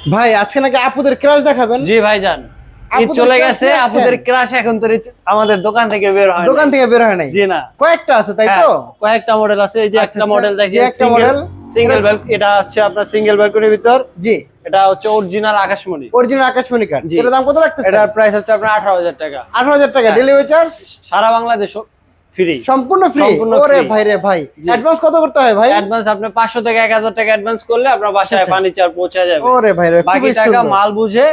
ভাই আজকে নাকি আপুদের ক্রাশ দেখাবেন? জি ভাইজান, ঈদ আপুদের চলে crush গেছে, নিয়ে আসছেন? আপুদের ক্রাশ এখন তো আমাদের দোকান থেকে বের হয় দোকান থেকে বের হয় নাই? জি না, কয়েকটা আছে তাই হ্যাঁ, তো? কয়েকটা মডেল আছে। এই যে আচ্ছা, একটা আচ্ছা, মডেল যে দেখেন, একটা model, সিঙ্গেল ব্যালক, এটা হচ্ছে আপনার সিঙ্গেল ব্যালকনির ভিতর। জি, এটা হচ্ছে অরিজিনাল আকাশমণি। অরিজিনাল আকাশমণি কার্ড। জি। এটার দাম কত রাখতেছেন? এটার প্রাইস হচ্ছে আপনার 18,000 টাকা। 18,000 টাকা। হ্যাঁ। ডেলিভারি চার্জ সারা বাংলাদেশ ফ্রি, সম্পূর্ণ ফ্রি? সম্পূর্ণ ওরে free। ভাই রে ভাই, জি। অ্যাডভান্স কত করতে হয় ভাই? অ্যাডভান্স আপনি 500 থেকে 1000 টাকা অ্যাডভান্স করলে আপনার বাসায় আচ্ছা। ফার্নিচার পৌঁছে যাবে। ওরে ভাই রে, বাকি খুবই টাকা সুন্দর। মাল বুঝে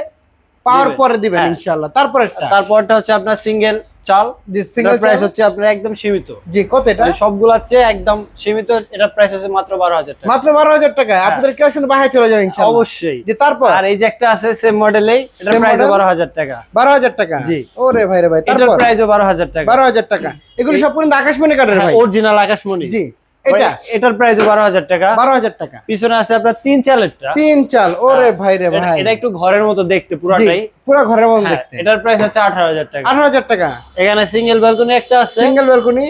পাওয়ার দিবেন। পরে দিবেন হ্যাঁ। ইনশাআল্লাহ। তারপরেরটা? তারপরটা হচ্ছে আপনার সিঙ্গেল চাল। জি, এটার সিঙ্গেল প্রাইস হচ্ছে আপনার একদম সীমিত। জি, কত এটা? সবগুলার চেয়ে একদম সীমিত। এটার প্রাইস হচ্ছে মাত্র 12,000 টাকা। মাত্র 12,000 টাকা। আপনাদের ক্রাশ কিন্তু বাহায় চলে যাবে ইনশাআল্লাহ। অবশ্যই। জি, তারপর? আর এই যে একটা আছে সেম মডেলেই, এটার Same প্রাইস model? 12,000 টাকা। 12,000 টাকা? জি। ওরে ভাই রে ভাই, এটার তারপর? প্রাইসও 12,000 টাকা। 12,000 টাকা। এগুলো সব পর্যন্ত আকাশমণি কার্ডের ভাই? অরিজিনাল আকাশমণি। জি। এটা? এটার প্রাইসও 12,000 টাকা। 12,000 টাকা। পিছনে আছে আপনার 3 চালেরটা। 3 চাল। ওরে ভাই রে ভাই, এটা একটু ঘরের মতো দেখতে জি, পুরাটাই। পুরো ঘরের মতো হ্যাঁ, দেখতে। এটার প্রাইস হচ্ছে 18,000 টাকা। 18,000 টাকা। এখানে সিঙ্গেল ব্যালকনি একটা আছে, সিঙ্গেল ব্যালকনি?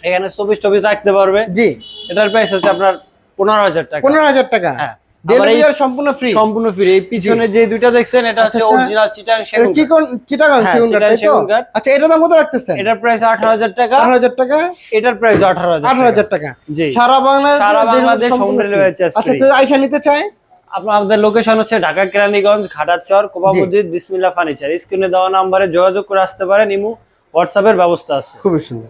এখানে টবিস রাখতে পারবে। জি। এটার প্রাইস হচ্ছে আপনার 15,000 টাকা। 15,000 টাকা। হ্যাঁ। ডেলিভারি আবার এই সম্পূর্ণ ফ্রি? সম্পূর্ণ ফ্রি। এই পিছনে যে দুইটা দেখছেন এটা হচ্ছে আচ্ছা, আচ্ছা। অরিজিনাল চিটাং এটা সেগুন কাঠ। চিটাগাং হ্যাঁ, সেগুন কাঠ, চিটাগাং তাই তো? সেগুন কাঠ। আচ্ছা, এটার দাম কত রাখতেছেন? এটার প্রাইস 18,000 টাকা। 18,000 টাকা। এটার প্রাইস 18,000 টাকা। 18,000 টাকা। জি। সারা বাংলাদেশ হোম ডেলিভারি চার্জ আচ্ছা, ফ্রি। কেউ আইসা নিতে চায়? আপনাদের লোকেশন হচ্ছে ঢাকা কেরানীগঞ্জ, ঘাটারচর, কোবা জি। মসজিদ, বিসমিল্লাহ ফার্নিচার। স্ক্রিনে দেওয়া নম্বরে যোগাযোগ করে আসতে পারেন। ইমো হোয়াটসঅ্যাপের ব্যবস্থা আছে। খুবই সুন্দর।